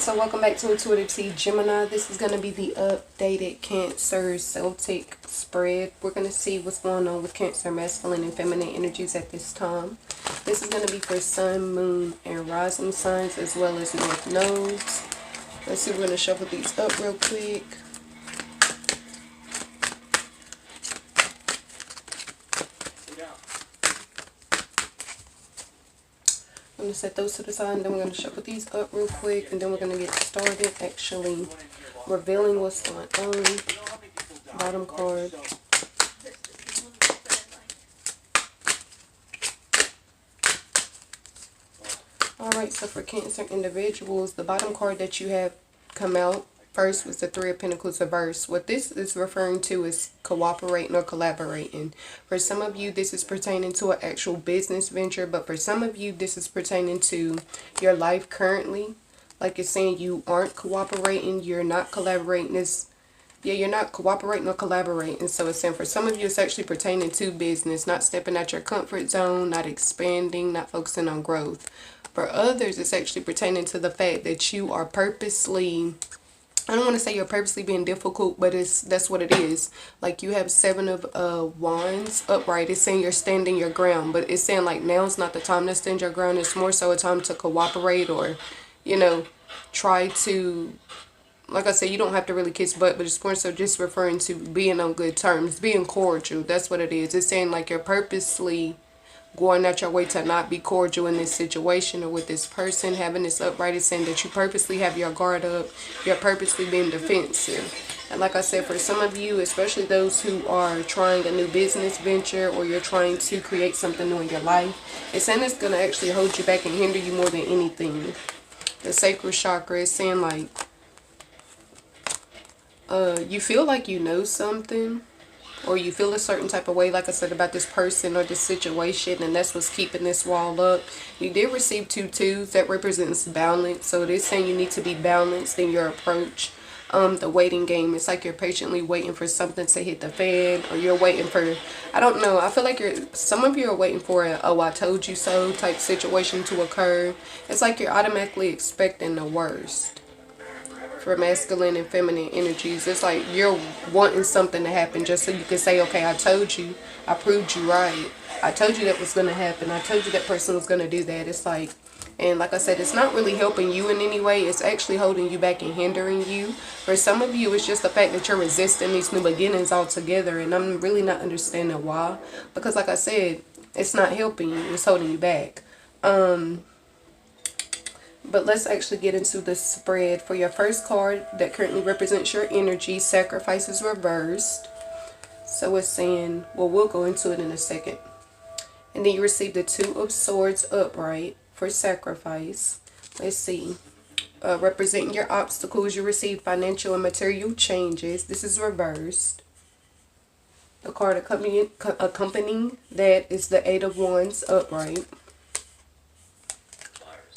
so welcome back to Intuitive Tea Gemini. This is going to be the updated Cancer Celtic spread. We're going to see what's going on with Cancer masculine and feminine energies at this time. This is going to be for Sun, Moon, and Rising signs as well as North Nodes. Let's see, we're going to shuffle these up real quick. I'm going to set those to the side, and then we're going to shuffle these up real quick, and then we're going to get started actually revealing what's going on. Bottom card. Alright, so for Cancer individuals, the bottom card that you have come out first was the Three of Pentacles reversed. What this is referring to is cooperating or collaborating. For some of you, this is pertaining to an actual business venture, but for some of you, this is pertaining to your life currently. Like it's saying you aren't cooperating, you're not collaborating. You're not cooperating or collaborating. So it's saying for some of you, it's actually pertaining to business, not stepping out your comfort zone, not expanding, not focusing on growth. For others, it's actually pertaining to the fact that you are purposely, I don't want to say you're purposely being difficult, but that's what it is. Like you have Seven of Wands upright. It's saying you're standing your ground, but it's saying like now's not the time to stand your ground. It's more so a time to cooperate or, you know, try to, like I said, you don't have to really kiss butt, but it's more so just referring to being on good terms, being cordial. That's what it is. It's saying like you're purposely going out your way to not be cordial in this situation or with this person. Having this upright is saying that you purposely have your guard up. You're purposely being defensive. And like I said, for some of you, especially those who are trying a new business venture or you're trying to create something new in your life, it's saying it's going to actually hold you back and hinder you more than anything. The Sacred Chakra is saying like you feel like you know something, or you feel a certain type of way, like I said, about this person or this situation, and that's what's keeping this wall up. You did receive 2 twos. That represents balance. So it is saying you need to be balanced in your approach. The waiting game, it's like you're patiently waiting for something to hit the fan, or you're waiting for, I don't know, I feel like some of you are waiting for a "oh, I told you so" type situation to occur. It's like you're automatically expecting the worst. For masculine and feminine energies, it's like you're wanting something to happen just so you can say, okay, I told you, I proved you right, I told you that was going to happen, I told you that person was going to do that. It's like, and like I said, it's not really helping you in any way. It's actually holding you back and hindering you. For some of you, it's just the fact that you're resisting these new beginnings altogether, and I'm really not understanding why, because like I said, it's not helping you, it's holding you back. But let's actually get into the spread. For your first card that currently represents your energy, Sacrifice is reversed. So it's saying, well, we'll go into it in a second. And then you receive the Two of Swords upright for Sacrifice. Let's see. Representing your obstacles, you receive financial and material changes. This is reversed. The card accompanying that is the Eight of Wands upright.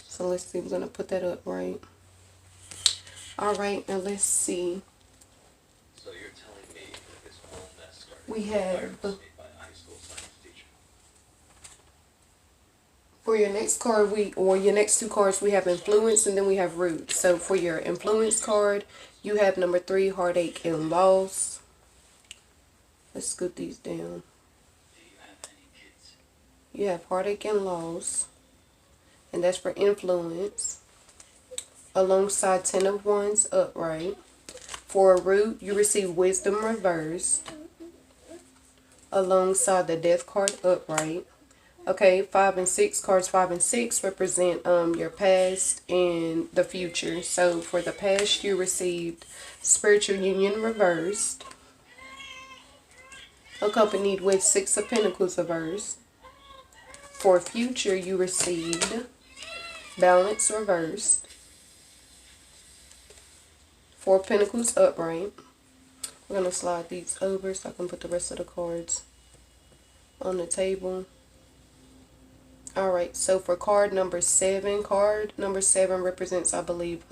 So let's see, we're going to put that up right. Alright, now let's see. So you're telling me that this whole mess started we have, by a high school science teacher. For your next card, your next 2 cards, we have Influence and then we have Root. So for your Influence card, you have number 3, Heartache and Loss. Let's scoot these down. Do you have any kids? You have Heartache and Loss. And that's for Influence. Alongside 10 of Wands upright. For a Root, you receive Wisdom reversed. Alongside the Death card upright. Okay, 5 and 6 cards. 5 and 6 represent your past and the future. So for the past, you received Spiritual Union reversed. Accompanied with 6 of Pentacles reversed. For future, you received Balance reversed. 4 Pentacles upright. We're going to slide these over so I can put the rest of the cards on the table. Alright, so for card number 7 represents, I believe,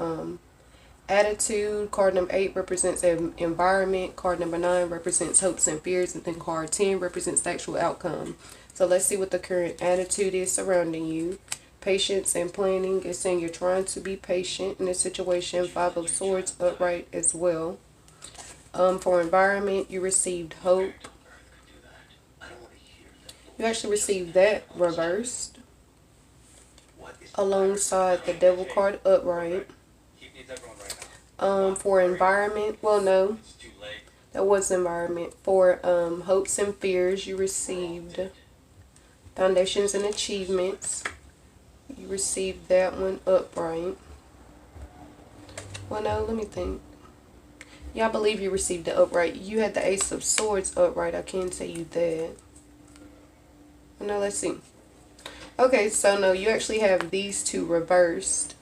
attitude. Card number 8 represents environment. Card number 9 represents hopes and fears. And then card 10 represents the actual outcome. So let's see what the current attitude is surrounding you. patience and planning. It's saying you're trying to be patient in this situation. Five of Swords upright as well. For environment, you received hope. You actually received that reversed alongside the Devil card upright. For environment, well, no, that was environment. For hopes and fears, you received foundations and achievements. You received that one upright. Well, no, let me think. Yeah, I believe you received the upright. You had the Ace of Swords upright. I can tell you that. Now let's see. Okay, so no, you actually have these two reversed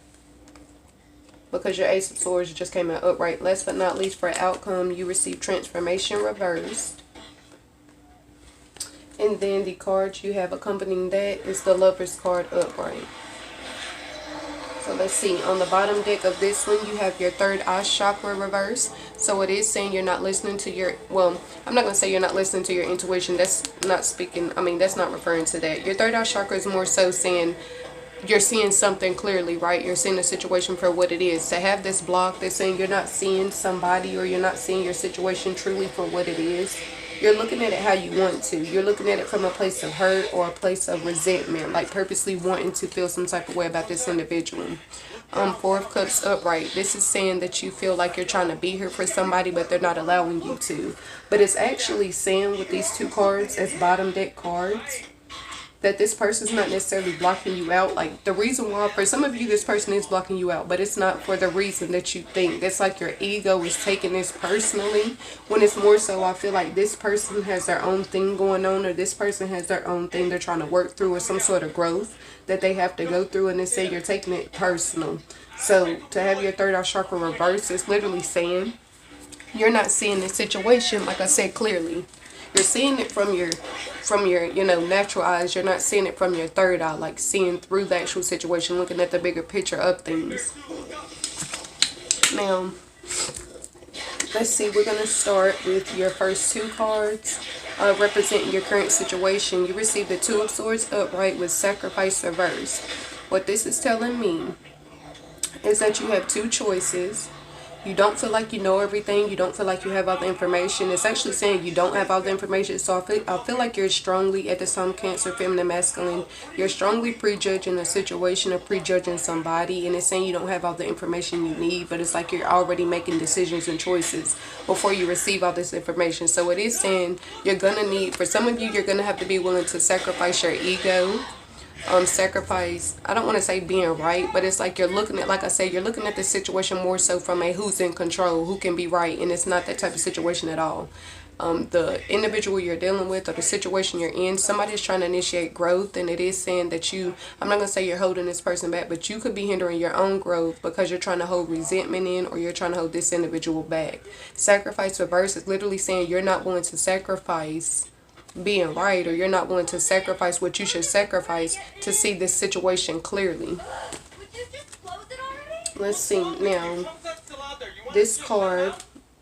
because your Ace of Swords just came out upright. Last but not least, for outcome, you received transformation reversed. And then the card you have accompanying that is the Lover's card upright. So let's see, on the bottom deck of this one, you have your third eye chakra reverse. So it is saying you're not listening to your, well, I'm not going to say you're not listening to your intuition. That's not speaking, I mean, that's not referring to that. Your third eye chakra is more so saying you're seeing something clearly, right? You're seeing the situation for what it is. To have this block that's saying you're not seeing somebody or you're not seeing your situation truly for what it is. You're looking at it how you want to. You're looking at it from a place of hurt or a place of resentment, like purposely wanting to feel some type of way about this individual. Four of Cups upright. This is saying that you feel like you're trying to be here for somebody, but they're not allowing you to. But it's actually saying with these two cards as bottom deck cards that this person's not necessarily blocking you out. Like, the reason why, for some of you, this person is blocking you out, but it's not for the reason that you think. It's like your ego is taking this personally, when it's more so, I feel like this person has their own thing going on, or this person has their own thing they're trying to work through, or some sort of growth that they have to go through, and they say you're taking it personal. So to have your third eye chakra reversed is literally saying you're not seeing the situation, like I said, clearly. You're seeing it from your, you know, natural eyes. You're not seeing it from your third eye, like seeing through the actual situation, looking at the bigger picture of things. Now, let's see. We're going to start with your first two cards representing your current situation. You received the Two of Swords upright with Sacrifice reversed. What this is telling me is that you have two choices. You don't feel like you know everything. You don't feel like you have all the information. It's actually saying you don't have all the information. So I feel like you're strongly, at the Sun, Cancer, Feminine, Masculine, you're strongly prejudging a situation or prejudging somebody. And it's saying you don't have all the information you need. But it's like you're already making decisions and choices before you receive all this information. So it is saying you're going to need, for some of you, you're going to have to be willing to sacrifice your ego. Sacrifice, I don't want to say being right, but it's like you're looking at, like I said, you're looking at the situation more so from a who's in control, who can be right, and it's not that type of situation at all. The individual you're dealing with or the situation you're in, somebody's trying to initiate growth, and it is saying that you, I'm not going to say you're holding this person back, but you could be hindering your own growth because you're trying to hold resentment in, or you're trying to hold this individual back. Sacrifice reverse is literally saying you're not willing to sacrifice being right, or you're not willing to sacrifice what you should sacrifice to see this situation clearly. Let's see. Now, this card,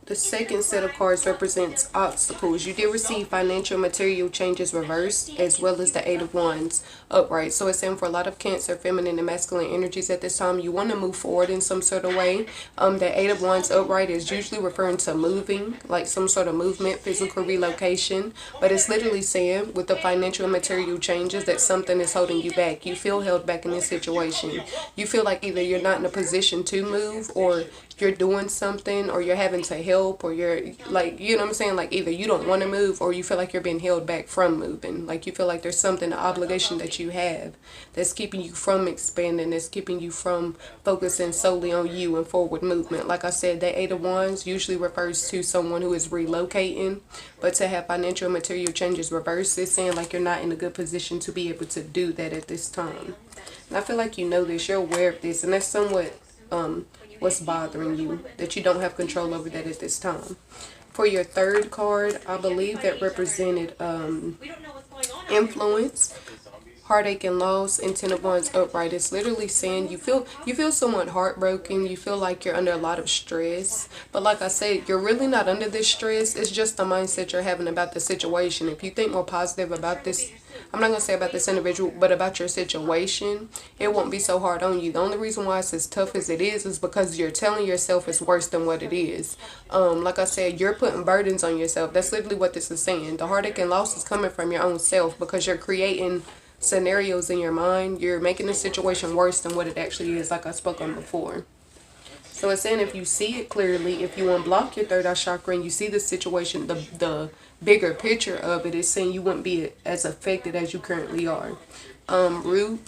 the second set of cards, represents obstacles. You did receive financial material changes reversed, as well as the Eight of Wands upright. So it's saying for a lot of Cancer, Feminine, and Masculine energies at this time, you want to move forward in some sort of way. The Eight of Wands upright is usually referring to moving, like some sort of movement, physical relocation. But it's literally saying with the financial and material changes that something is holding you back. You feel held back in this situation. You feel like either you're not in a position to move, or you're doing something, or you're having to help, or you're like, you know what I'm saying, like either you don't want to move, or you feel like you're being held back from moving. Like you feel like there's something, an obligation that you have that's keeping you from expanding, that's keeping you from focusing solely on you and forward movement. Like I said, that Eight of Wands usually refers to someone who is relocating, but to have financial and material changes reversed, it's saying like you're not in a good position to be able to do that at this time. And I feel like you know this, you're aware of this, and that's somewhat what's bothering you, that you don't have control over that at this time. For your third card, I believe that represented influence. Heartache and loss, and Ten of Wands upright. It's literally saying you feel somewhat heartbroken. You feel like you're under a lot of stress. But like I said, you're really not under this stress. It's just the mindset you're having about the situation. If you think more positive about this, I'm not going to say about this individual, but about your situation, it won't be so hard on you. The only reason why it's as tough as it is because you're telling yourself it's worse than what it is. Like I said, you're putting burdens on yourself. That's literally what this is saying. The heartache and loss is coming from your own self because you're creating scenarios in your mind. You're making the situation worse than what it actually is, like I spoke on before. So it's saying if you see it clearly, if you unblock your third eye chakra and you see the situation, the bigger picture of it, is saying you wouldn't be as affected as you currently are. Root,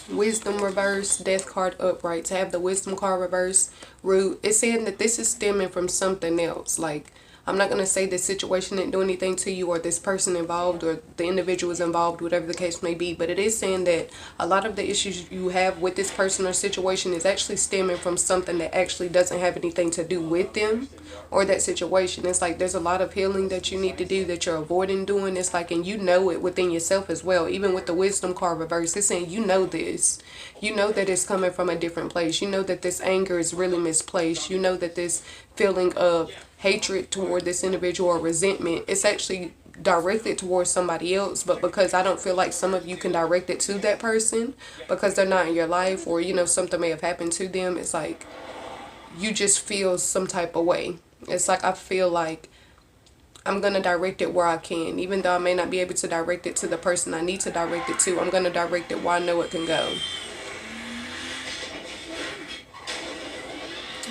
wisdom reverse, death card upright. To have the wisdom card reverse, root, it's saying that this is stemming from something else. Like, I'm not going to say this situation didn't do anything to you, or this person involved, or the individual is involved, whatever the case may be. But it is saying that a lot of the issues you have with this person or situation is actually stemming from something that actually doesn't have anything to do with them or that situation. It's like there's a lot of healing that you need to do that you're avoiding doing. It's like, and you know it within yourself as well. Even with the wisdom card reverse, it's saying you know this. You know that it's coming from a different place. You know that this anger is really misplaced. You know that this feeling of hatred toward this individual or resentment, it's actually directed towards somebody else. But because I don't feel like some of you can direct it to that person because they're not in your life, or, you know, something may have happened to them, it's like you just feel some type of way. It's like I feel like I'm going to direct it where I can. Even though I may not be able to direct it to the person I need to direct it to, I'm going to direct it where I know it can go.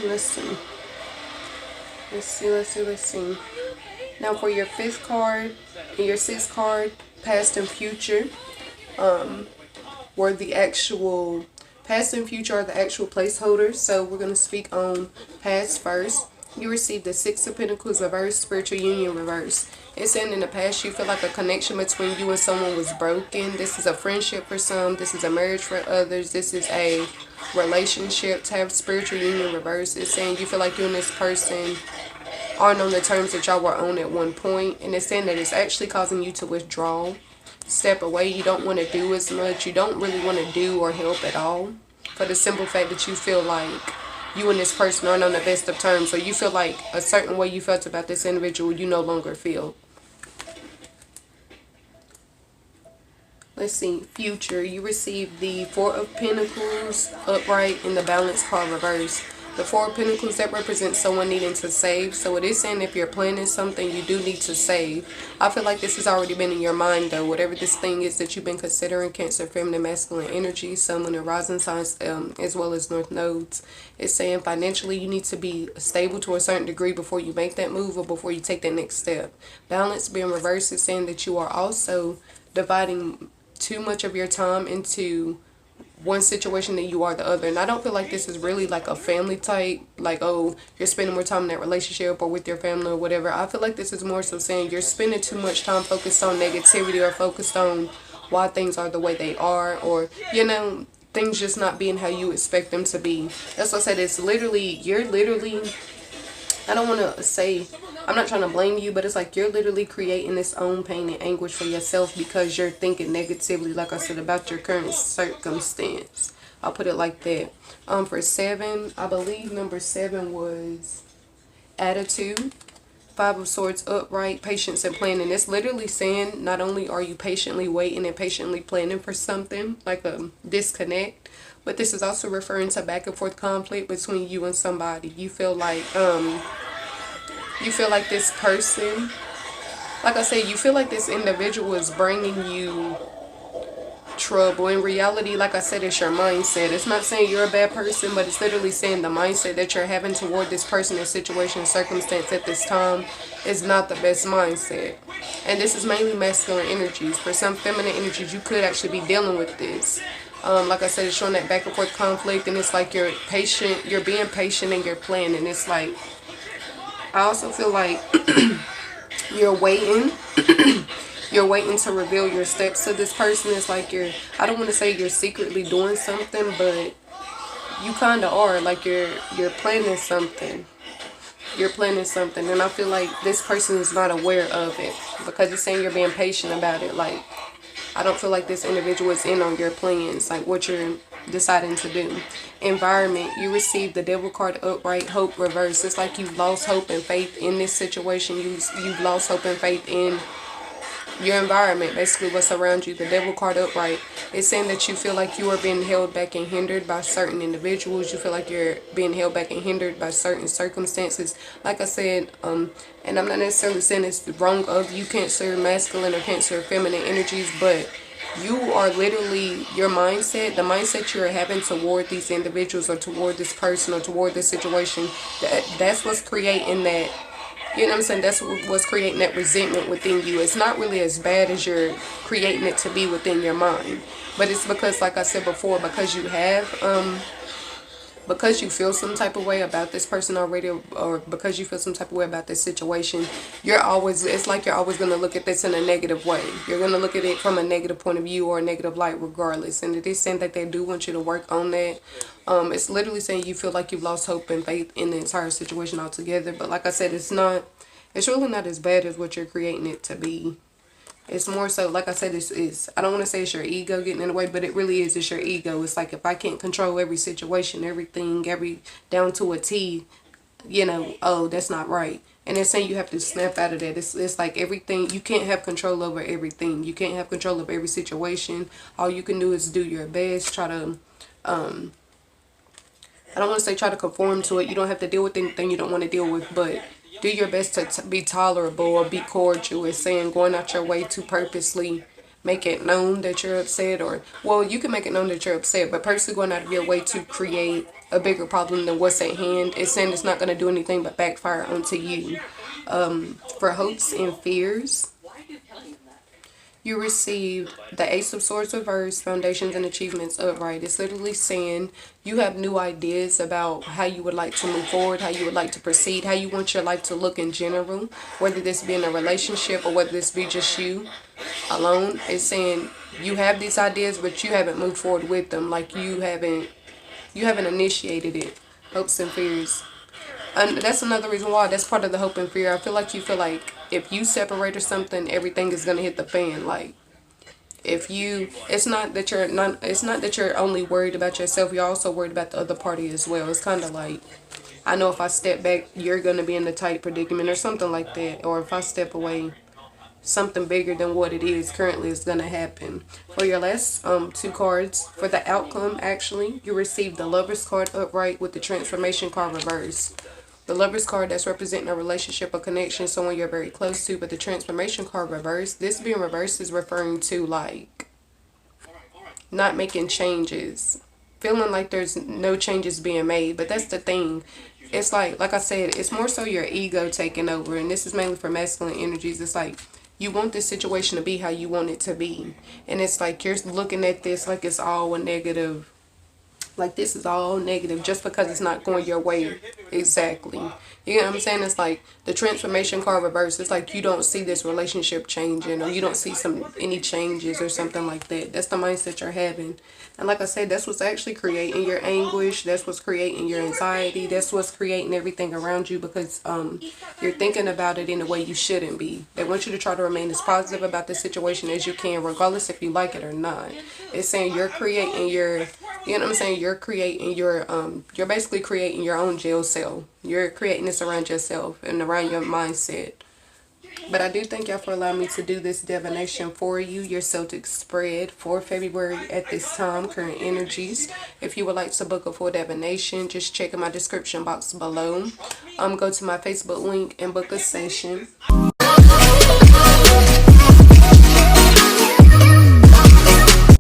Let's see. Let's see. Now for your fifth card and your sixth card, past and future, were the actual, past and future are the actual placeholders. So we're going to speak on past first. You received the Six of Pentacles reverse, spiritual union reverse. It's saying in the past you feel like a connection between you and someone was broken. This is a friendship for some. This is a marriage for others. This is a relationship. To have spiritual union reverse, it's saying you feel like you and this person aren't on the terms that y'all were on at one point. And it's saying that it's actually causing you to withdraw, step away. You don't want to do as much. You don't really want to do or help at all, for the simple fact that you feel like you and this person aren't on the best of terms, or you feel like a certain way you felt about this individual you no longer feel. Let's see, future. You received the Four of Pentacles upright and the Balance card reverse. The Four of Pentacles, that represents someone needing to save. So it is saying if you're planning something, you do need to save. I feel like this has already been in your mind though. Whatever this thing is that you've been considering, Cancer, feminine, masculine energy, sun, lunar, rising signs, as well as north nodes. It's saying financially you need to be stable to a certain degree before you make that move or before you take that next step. Balance being reversed is saying that you are also dividing too much of your time into one situation than you are the other. And I don't feel like this is really like a family type, like, oh, you're spending more time in that relationship or with your family or whatever. I feel like this is more so saying you're spending too much time focused on negativity or focused on why things are the way they are, or, you know, things just not being how you expect them to be. That's what I said. It's literally, you're literally, I don't want to say, I'm not trying to blame you, but it's like you're literally creating this own pain and anguish for yourself because you're thinking negatively, like I said, about your current circumstance. I'll put it like that. For 7, I believe number 7 was attitude. 5 of Swords upright, patience and planning. It's literally saying not only are you patiently waiting and patiently planning for something, like a disconnect, but this is also referring to back and forth conflict between you and somebody. You feel like this person, like I said, you feel like this individual is bringing you trouble. In reality, like I said, it's your mindset. It's not saying you're a bad person, but it's literally saying the mindset that you're having toward this person, this situation, circumstance at this time is not the best mindset. And this is mainly masculine energies. For some feminine energies, you could actually be dealing with this. Like I said, it's showing that back and forth conflict, and it's like you're patient, you're being patient and you're planning. It's like, I also feel like you're waiting. You're waiting to reveal your steps to this person. It's like I don't want to say you're secretly doing something, but you kind of are. Like you're planning something. You're planning something. And I feel like this person is not aware of it because it's saying you're being patient about it. Like I don't feel like this individual is in on your plans, like what you're deciding to do. Environment, you receive the Devil card upright, hope reverse. It's like you've lost hope and faith in this situation. You've lost hope and faith in your environment, basically what's around you. The Devil card upright, it's saying that you feel like you are being held back and hindered by certain individuals. You feel like you're being held back and hindered by certain circumstances. Like I said, and I'm not necessarily saying it's wrong of you, Cancer masculine or Cancer feminine energies, but you are literally, your mindset, the mindset you're having toward these individuals or toward this person or toward this situation, that's what's creating that. You know what I'm saying? That's what's creating that resentment within you. It's not really as bad as you're creating it to be within your mind. But it's because, like I said before, because you have, because you feel some type of way about this person already, or because you feel some type of way about this situation, it's like you're always going to look at this in a negative way. You're going to look at it from a negative point of view or a negative light regardless. And it is saying that they do want you to work on that. It's literally saying you feel like you've lost hope and faith in the entire situation altogether. But like I said, it's really not as bad as what you're creating it to be. It's more so, like I said, it's I don't want to say it's your ego getting in the way, but it really is. It's your ego. It's like, if I can't control every situation, everything, down to a T, oh, that's not right. And it's saying you have to snap out of that. It's like everything, you can't have control over everything. You can't have control of every situation. All you can do is do your best. Try to, I don't want to say try to conform to it. You don't have to deal with anything you don't want to deal with, but do your best to be tolerable or be cordial. It's saying going out your way to purposely make it known that you're upset, or, well, you can make it known that you're upset, but purposely going out of your way to create a bigger problem than what's at hand. It's saying it's not going to do anything but backfire onto you. For hopes and fears, you received the Ace of Swords reversed, foundations and achievements upright. It's literally saying you have new ideas about how you would like to move forward, how you would like to proceed, how you want your life to look in general, whether this be in a relationship or whether this be just you alone. It's saying you have these ideas, but you haven't moved forward with them. Like you haven't initiated it. Hopes and fears. And that's another reason why. That's part of the hope and fear. I feel like you feel like if you separate or something, everything is gonna hit the fan. Like it's not that you're only worried about yourself. You're also worried about the other party as well. It's kind of like, I know if I step back, you're gonna be in a tight predicament or something like that. Or if I step away, something bigger than what it is currently is going to happen. For your last two cards, for the outcome, actually, you received the Lover's card upright with the Transformation card reversed. The Lover's card, that's representing a relationship or connection, someone you're very close to, but the Transformation card reversed, this being reversed is referring to, like, not making changes. Feeling like there's no changes being made, but that's the thing. It's like I said, it's more so your ego taking over, and this is mainly for masculine energies. It's like, you want this situation to be how you want it to be. And it's like you're looking at this like it's all a negative. Like this is all negative just because it's not going your way exactly. You know what I'm saying? It's like the Transformation card reversed. It's like you don't see this relationship changing, or you don't see any changes or something like that. That's the mindset you're having. And like I said, that's what's actually creating your anguish. That's what's creating your anxiety. That's what's creating everything around you, because you're thinking about it in a way you shouldn't be. They want you to try to remain as positive about the situation as you can, regardless if you like it or not. It's saying you're creating your, you know what I'm saying? You're creating your, you're basically creating your own jail cell. You're creating this around yourself and around your mindset. But I do thank y'all for allowing me to do this divination for you, your Celtic spread for February at this time, current energies. If you would like to book a full divination, just check in my description box below. Go to my Facebook link and book a session.